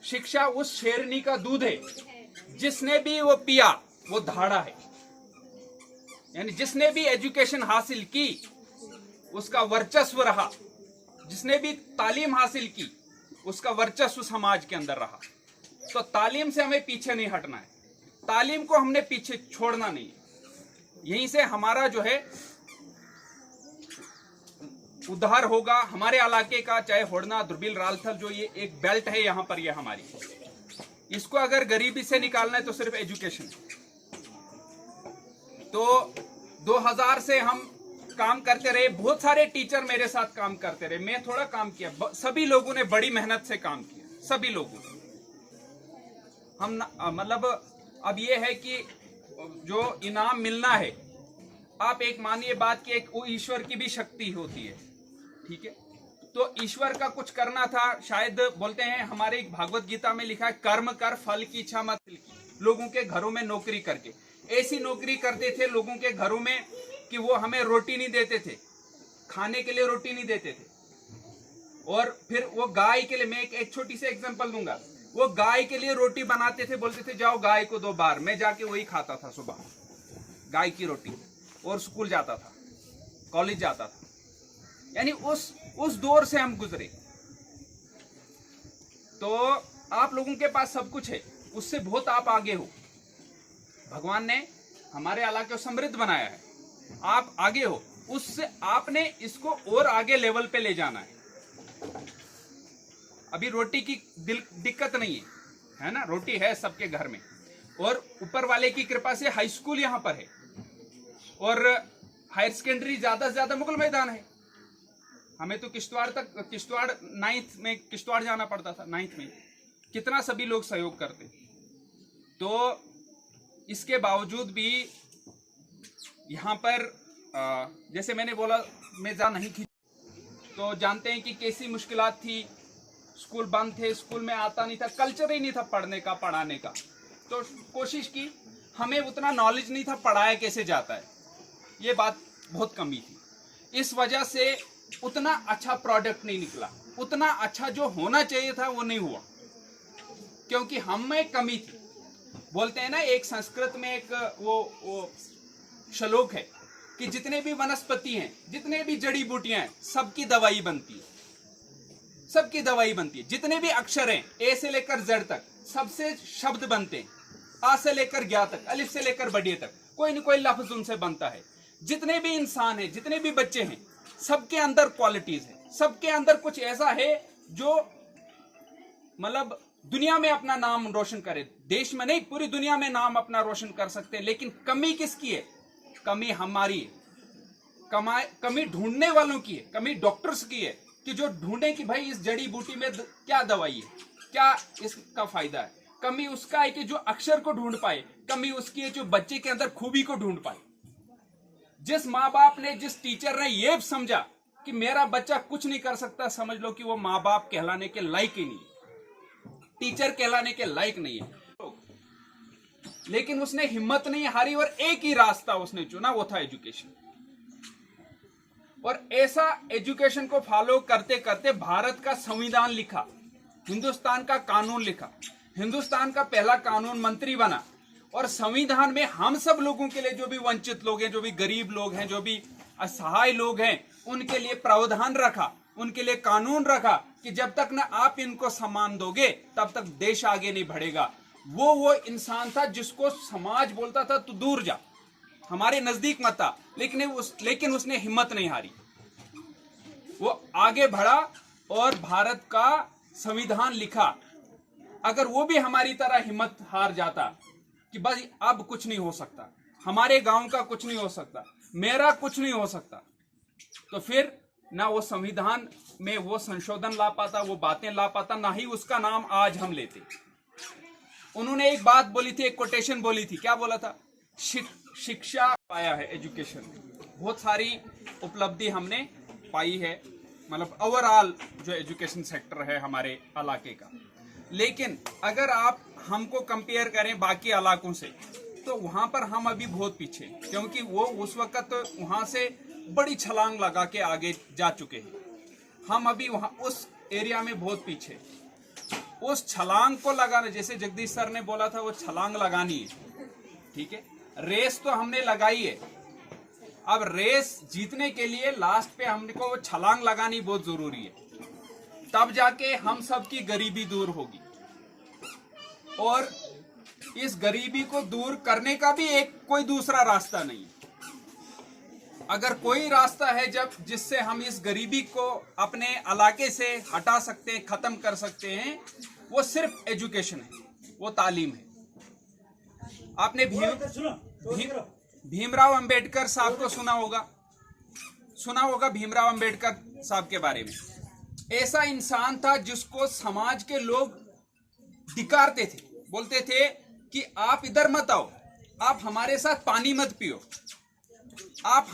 शिक्षा उस शेरनी का दूध है, जिसने भी वो पिया वो धाड़ा है। यानी जिसने भी एजुकेशन हासिल की उसका वर्चस्व रहा, जिसने भी तालीम हासिल की उसका वर्चस्व समाज के अंदर रहा। तो तालीम से हमें पीछे नहीं हटना है, तालीम को हमने पीछे छोड़ना नहीं है। यहीं से हमारा जो है उद्धार होगा हमारे इलाके का, चाहे होड़ना, दुर्बिल, रालथल, जो ये एक बेल्ट है यहाँ पर, ये हमारी, इसको अगर गरीबी से निकालना है तो सिर्फ एजुकेशन। तो 2000 से हम काम करते रहे, बहुत सारे टीचर मेरे साथ काम करते रहे, मैं थोड़ा काम किया, सभी लोगों ने बड़ी मेहनत से काम किया, सभी लोगों। हम मतलब अब ये है कि जो इनाम मिलना है, आप एक मानिए बात कि एक वो ईश्वर की भी शक्ति होती है, ठीक है। तो ईश्वर का कुछ करना था, शायद बोलते हैं हमारे एक भागवत गीता में लिखा है, कर्म कर फल की इच्छा मत की। लोगों के घरों में नौकरी करके ऐसी नौकरी करते थे लोगों के घरों में कि वो हमें रोटी नहीं देते थे, खाने के लिए रोटी नहीं देते थे। और फिर वो गाय के लिए, मैं एक छोटी सी एग्जांपल दूंगा, वो गाय के लिए रोटी बनाते थे, बोलते थे जाओ गाय को दो बार, मैं जाके वही खाता था सुबह, गाय की रोटी, और स्कूल जाता था, कॉलेज जाता था। यानी उस दौर से हम गुजरे। तो आप लोगों के पास सब कुछ है, उससे बहुत आप आगे हो, भगवान ने हमारे इलाके को समृद्ध बनाया है, आप आगे हो, उससे आपने इसको और आगे लेवल पे ले जाना है। अभी रोटी की दिक्कत नहीं है ना, रोटी है सबके घर में, और ऊपर वाले की कृपा से हाई स्कूल यहाँ पर है, और हायर सेकेंडरी ज्यादा से ज्यादा मुगल मैदान है। हमें तो किश्तवाड़ 9th में किश्तवाड़ जाना पड़ता था, 9th में, कितना सभी लोग सहयोग करते। तो इसके बावजूद भी यहाँ पर जैसे मैंने बोला, मैं जा नहीं थी, तो जानते हैं कि कैसी मुश्किलात थी, स्कूल बंद थे, स्कूल में आता नहीं था, कल्चर ही नहीं था पढ़ने का, पढ़ाने का। तो कोशिश की, हमें उतना नॉलेज नहीं था पढ़ाया कैसे जाता है, ये बात बहुत कमी थी। इस वजह से उतना अच्छा प्रोडक्ट नहीं निकला, उतना अच्छा जो होना चाहिए था वो नहीं हुआ, क्योंकि हम में कमी थी। बोलते हैं ना, एक संस्कृत में एक वो श्लोक है कि जितने भी वनस्पति हैं, जितने भी जड़ी बूटियां हैं, सबकी दवाई बनती है, सबकी दवाई बनती है। जितने भी अक्षर हैं, ए से लेकर जेड तक, सबसे शब्द बनते हैं, आ से लेकर ज्ञा तक, अलिफ से लेकर बड़े तक, कोई न कोई लफ्ज उनसे बनता है। जितने भी इंसान हैं, जितने भी बच्चे हैं, सबके अंदर क्वालिटीज है, सबके अंदर कुछ ऐसा है जो मतलब दुनिया में अपना नाम रोशन करे, देश में नहीं पूरी दुनिया में नाम अपना रोशन कर सकते हैं। लेकिन कमी किसकी है? कमी हमारी है, कमी ढूंढने वालों की है, कमी डॉक्टर्स की है, कि जो ढूंढे कि भाई इस जड़ी बूटी में क्या दवाई है, क्या इसका फायदा है। कमी उसका है कि जो अक्षर को ढूंढ पाए, कमी उसकी है जो बच्चे के अंदर खूबी को ढूंढ पाए। जिस माँ बाप ने, जिस टीचर ने ये समझा कि मेरा बच्चा कुछ नहीं कर सकता, समझ लो कि वो माँ बाप कहलाने के लायक ही नहीं, टीचर कहलाने के लायक नहीं है। लेकिन उसने हिम्मत नहीं हारी और एक ही रास्ता उसने चुना, वो था एजुकेशन। और ऐसा एजुकेशन को फॉलो करते करते भारत का संविधान लिखा, हिंदुस्तान का कानून लिखा, हिंदुस्तान का पहला कानून मंत्री बना, और संविधान में हम सब लोगों के लिए, जो भी वंचित लोग हैं, जो भी गरीब लोग हैं, जो भी असहाय लोग हैं, उनके लिए प्रावधान रखा, उनके लिए कानून रखा कि जब तक ना आप इनको सम्मान दोगे तब तक देश आगे नहीं बढ़ेगा। वो इंसान था जिसको समाज बोलता था तू दूर जा, हमारे नजदीक मत आ, लेकिन उसने हिम्मत नहीं हारी, वो आगे बढ़ा और भारत का संविधान लिखा। अगर वो भी हमारी तरह हिम्मत हार जाता कि बस अब कुछ नहीं हो सकता, हमारे गांव का कुछ नहीं हो सकता, मेरा कुछ नहीं हो सकता, तो फिर ना वो संविधान में वो संशोधन ला पाता, वो बातें ला पाता, ना ही उसका नाम आज हम लेते। उन्होंने एक बात बोली थी, एक कोटेशन बोली थी, क्या बोला था? शिक्षा पाया है, एजुकेशन में बहुत सारी उपलब्धि हमने पाई है, मतलब ओवरऑल जो एजुकेशन सेक्टर है हमारे इलाके का। लेकिन अगर आप हमको कंपेयर करें बाकी इलाकों से, तो वहां पर हम अभी बहुत पीछे, क्योंकि वो उस वक्त वहां से बड़ी छलांग लगा के आगे जा चुके हैं, हम अभी वहां उस एरिया में बहुत पीछे। उस छलांग को लगाना, जैसे जगदीश सर ने बोला था वो छलांग लगानी है, ठीक है। रेस तो हमने लगाई है, अब रेस जीतने के लिए लास्ट पे हमको वो छलांग लगानी बहुत जरूरी है, तब जाके हम सबकी गरीबी दूर होगी। और इस गरीबी को दूर करने का भी एक कोई दूसरा रास्ता नहीं है। अगर कोई रास्ता है जब जिससे हम इस गरीबी को अपने इलाके से हटा सकते हैं, खत्म कर सकते हैं, वो सिर्फ एजुकेशन है, वो तालीम है। आपने भीमराव अंबेडकर साहब को सुना होगा भीमराव अंबेडकर साहब के बारे में। ऐसा इंसान था जिसको समाज के लोग धिक्कारते थे, बोलते थे कि आप इधर मत आओ, आप हमारे साथ पानी मत पियो, आप